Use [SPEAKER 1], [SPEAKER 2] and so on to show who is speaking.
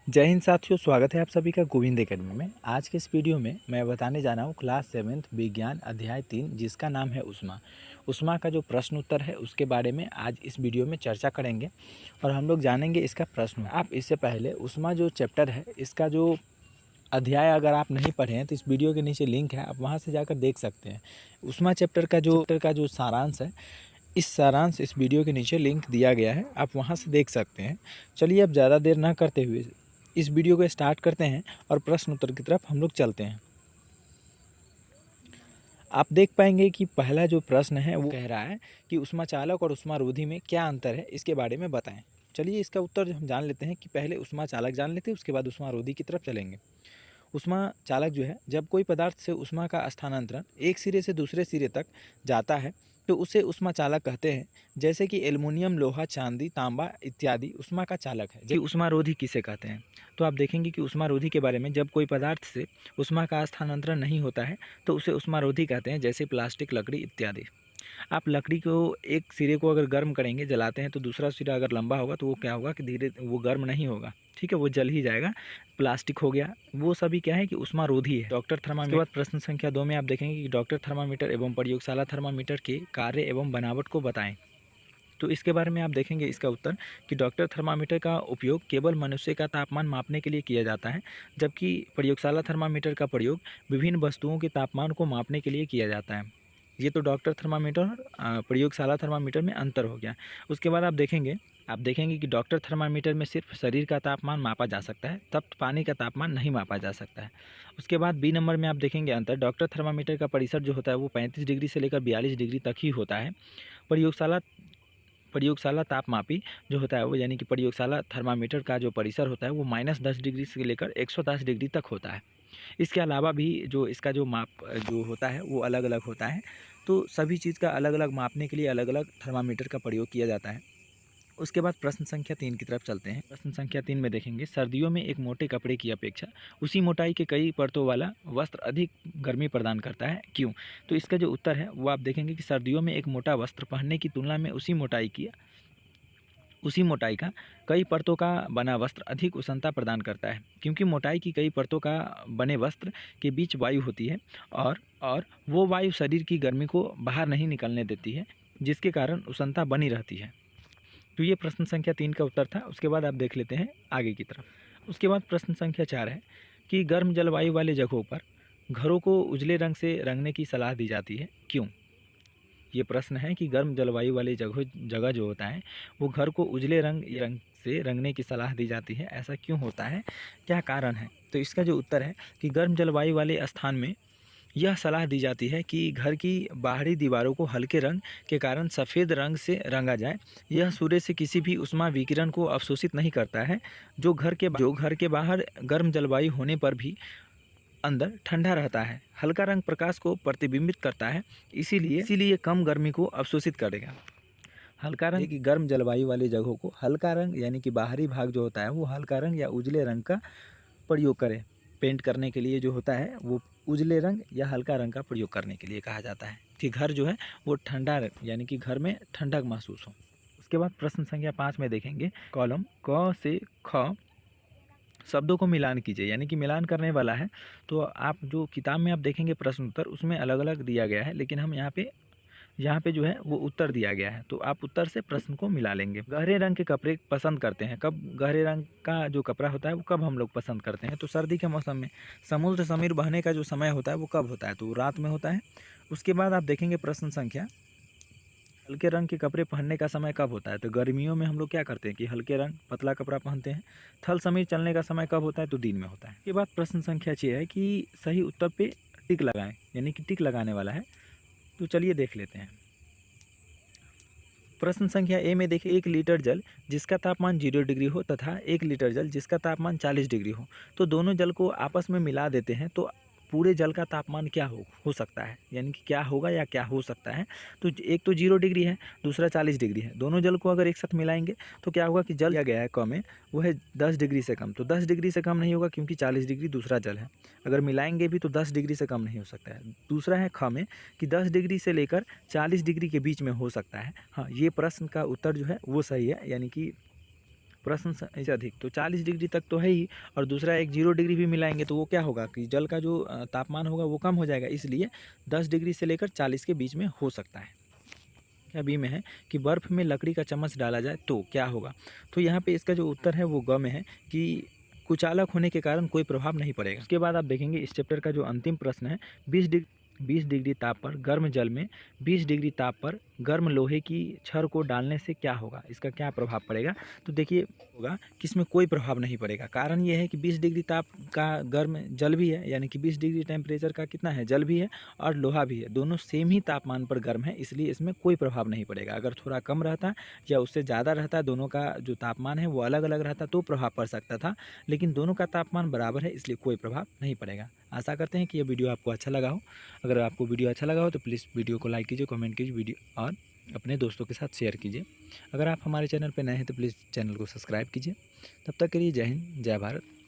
[SPEAKER 1] जय हिंद साथियों, स्वागत है आप सभी का गोविंद एकेडमी में। आज के इस वीडियो में मैं बताने जा रहा हूँ क्लास 7th विज्ञान अध्याय 3 जिसका नाम है ऊष्मा। ऊष्मा का जो प्रश्न उत्तर है उसके बारे में आज इस वीडियो में चर्चा करेंगे और हम लोग जानेंगे इसका प्रश्न। आप इससे पहले ऊष्मा जो चैप्टर है इसका जो अध्याय अगर आप नहीं पढ़े हैं तो इस वीडियो के नीचे लिंक है, आप वहाँ से जाकर देख सकते हैं। ऊष्मा चैप्टर का जो सारांश है, इस वीडियो के नीचे लिंक दिया गया है, आप वहाँ से देख सकते हैं। चलिए अब ज़्यादा देर ना करते हुए इस वीडियो को स्टार्ट करते हैं और प्रश्न उत्तर की तरफ हम लोग चलते हैं। आप देख पाएंगे कि पहला जो प्रश्न है वो कह रहा है कि ऊष्माचालक और ऊष्मारोधी में क्या अंतर है, इसके बारे में बताएं। चलिए इसका उत्तर हम जान लेते हैं कि पहले ऊष्माचालक जान लेते हैं, उसके बाद ऊष्मारोधी की तरफ चलेंगे। ऊष्मा चालक जो है, जब कोई पदार्थ से ऊष्मा का स्थानांतरण एक सिरे से दूसरे सिरे तक जाता है तो उसे ऊष्मा चालक कहते हैं। जैसे कि एल्युमिनियम, लोहा, चांदी, तांबा इत्यादि ऊष्मा का चालक है। जबकि ऊष्मारोधी किसे कहते हैं, तो आप देखेंगे कि ऊष्मारोधी के बारे में, जब कोई पदार्थ से ऊष्मा का स्थानांतरण नहीं होता है तो उसे ऊष्मारोधी कहते हैं, जैसे प्लास्टिक, लकड़ी इत्यादि। आप लकड़ी को एक सिरे को अगर गर्म करेंगे, जलाते हैं, तो दूसरा सिरा अगर लंबा होगा तो वो क्या होगा कि धीरे वो गर्म नहीं होगा, ठीक है, वो जल ही जाएगा। प्लास्टिक हो गया, वो सभी क्या है कि ऊष्मारोधी है। Doctor thermometer. उसके बाद प्रश्न संख्या 2 में आप देखेंगे कि डॉक्टर थर्मामीटर एवं प्रयोगशाला थर्मामीटर के कार्य एवं बनावट को बताएं। तो इसके बारे में आप देखेंगे इसका उत्तर कि डॉक्टर थर्मामीटर का उपयोग केवल मनुष्य का तापमान मापने के लिए किया जाता है, जबकि प्रयोगशाला थर्मामीटर का प्रयोग विभिन्न वस्तुओं के तापमान को मापने के लिए किया जाता है। ये तो डॉक्टर थर्मामीटर और प्रयोगशाला थर्मामीटर में अंतर हो गया। उसके बाद आप देखेंगे कि डॉक्टर थर्मामीटर में सिर्फ शरीर का तापमान मापा जा सकता है, तप्त पानी का तापमान नहीं मापा जा सकता है। उसके बाद बी नंबर में आप देखेंगे अंतर, डॉक्टर थर्मामीटर का परिसर जो होता है वो 35 डिग्री से लेकर 42 डिग्री तक ही होता है। प्रयोगशाला प्रयोगशाला तापमापी जो होता है वो, यानी कि प्रयोगशाला थर्मामीटर का जो परिसर होता है वो -10 डिग्री से लेकर 110 डिग्री तक होता है। इसके अलावा भी जो इसका जो माप जो होता है वो अलग अलग होता है। तो सभी चीज़ का अलग अलग मापने के लिए अलग अलग थर्मामीटर का प्रयोग किया जाता है। उसके बाद प्रश्न संख्या 3 की तरफ चलते हैं। प्रश्न संख्या 3 में देखेंगे, सर्दियों में एक मोटे कपड़े की अपेक्षा उसी मोटाई के कई परतों वाला वस्त्र अधिक गर्मी प्रदान करता है, क्यों? तो इसका जो उत्तर है वो आप देखेंगे कि सर्दियों में एक मोटा वस्त्र पहनने की तुलना में उसी मोटाई का कई परतों का बना वस्त्र अधिक उष्णता प्रदान करता है, क्योंकि मोटाई की कई परतों का बने वस्त्र के बीच वायु होती है और वो वायु शरीर की गर्मी को बाहर नहीं निकलने देती है, जिसके कारण उष्णता बनी रहती है। तो ये प्रश्न संख्या 3 का उत्तर था। उसके बाद आप देख लेते हैं आगे की तरफ। उसके बाद प्रश्न संख्या 4 है कि गर्म जलवायु वाले जगहों पर घरों को उजले रंग से रंगने की सलाह दी जाती है, क्यों? ये प्रश्न है कि गर्म जलवायु वाली जगह जो होता है वो घर को उजले रंग से रंगने की सलाह दी जाती है, ऐसा क्यों होता है, क्या कारण है? तो इसका जो उत्तर है कि गर्म जलवायु वाले स्थान में यह सलाह दी जाती है कि घर की बाहरी दीवारों को हल्के रंग के कारण सफ़ेद रंग से रंगा जाए। यह सूर्य से किसी भी उष्मा विकिरण को अवशोषित नहीं करता है, जो घर के बाहर गर्म जलवायु होने पर भी अंदर ठंडा रहता है। हल्का रंग प्रकाश को प्रतिबिंबित करता है, इसीलिए कम गर्मी को अवशोषित करेगा। हल्का रंग की गर्म जलवायु वाली जगहों को हल्का रंग, यानी कि बाहरी भाग जो होता है वो हल्का रंग या उजले रंग का प्रयोग करें। पेंट करने के लिए जो होता है वो उजले रंग या हल्का रंग का प्रयोग करने के लिए कहा जाता है कि घर जो है वो ठंडा, यानी कि घर में ठंडक महसूस हो। उसके बाद प्रश्न संख्या 5 में देखेंगे, कॉलम क से ख शब्दों को मिलान कीजिए, यानी कि मिलान करने वाला है। तो आप जो किताब में आप देखेंगे प्रश्न उत्तर, उसमें अलग अलग दिया गया है, लेकिन हम यहाँ पे जो है वो उत्तर दिया गया है, तो आप उत्तर से प्रश्न को मिला लेंगे। गहरे रंग के कपड़े पसंद करते हैं कब? गहरे रंग का जो कपड़ा होता है वो कब हम लोग पसंद करते हैं? तो सर्दी के मौसम में। समुद्र समीर बहने का जो समय होता है वो कब होता है? तो रात में होता है। उसके बाद आप देखेंगे प्रश्न संख्या, हल्के रंग के कपड़े पहनने का समय कब होता है? तो गर्मियों में हम लोग क्या करते हैं कि हल्के रंग पतला कपड़ा पहनते हैं। थल समीर चलने का समय कब होता है? तो दिन में होता है। इसके बाद प्रश्न संख्या 6 है कि सही उत्तर पे टिक लगाएं, यानी कि टिक लगाने वाला है। तो चलिए देख लेते हैं। प्रश्न संख्या ए में देखिए, 1 लीटर जल जिसका तापमान 0 डिग्री हो तथा 1 लीटर जल जिसका तापमान 40 डिग्री हो, तो दोनों जल को आपस में मिला देते हैं, तो पूरे जल का तापमान क्या हो सकता है, यानी कि क्या होगा या क्या हो सकता है? तो एक तो 0 डिग्री है, दूसरा 40 डिग्री है। दोनों जल को अगर एक साथ मिलाएंगे तो क्या होगा कि जल दिया गया है क में वो है 10 डिग्री से कम, तो 10 डिग्री से कम नहीं होगा, क्योंकि 40 डिग्री दूसरा जल है। अगर मिलाएंगे भी तो 10 डिग्री से कम नहीं हो सकता है। दूसरा है ख में कि 10 डिग्री से लेकर 40 डिग्री के बीच में हो सकता है। हाँ, ये प्रश्न का उत्तर जो है वो सही है, यानी कि प्रश्न से अधिक, तो 40 डिग्री तक तो है ही, और दूसरा एक 0 डिग्री भी मिलाएंगे तो वो क्या होगा कि जल का जो तापमान होगा वो कम हो जाएगा, इसलिए 10 डिग्री से लेकर 40 के बीच में हो सकता है। क्या बी में है कि बर्फ़ में लकड़ी का चम्मच डाला जाए तो क्या होगा। तो यहाँ पे इसका जो उत्तर है वो ग में है कि कुचालक होने के कारण कोई प्रभाव नहीं पड़ेगा। उसके बाद आप देखेंगे इस चैप्टर का जो अंतिम प्रश्न है, 20 डिग्री ताप पर गर्म जल में 20 डिग्री ताप पर गर्म लोहे की छड़ को डालने से क्या होगा, इसका क्या प्रभाव पड़ेगा। तो देखिए होगा कि इसमें कोई प्रभाव नहीं पड़ेगा। कारण ये है कि 20 डिग्री ताप का गर्म जल भी है, यानी कि 20 डिग्री टेम्परेचर का कितना है, जल भी है और लोहा भी है, दोनों सेम ही तापमान पर गर्म है, इसलिए इसमें कोई प्रभाव नहीं पड़ेगा। अगर थोड़ा कम रहता या उससे ज़्यादा रहता, दोनों का जो तापमान है वो अलग अलग रहता तो प्रभाव पड़ सकता था, लेकिन दोनों का तापमान बराबर है, इसलिए कोई प्रभाव नहीं पड़ेगा। आशा करते हैं कि यह वीडियो आपको अच्छा लगा हो। अगर आपको वीडियो अच्छा लगा हो तो प्लीज़ वीडियो को लाइक कीजिए, कमेंट कीजिए वीडियो और अपने दोस्तों के साथ शेयर कीजिए। अगर आप हमारे चैनल पर नए हैं तो प्लीज़ चैनल को सब्सक्राइब कीजिए। तब तक के लिए जय हिंद, जय भारत।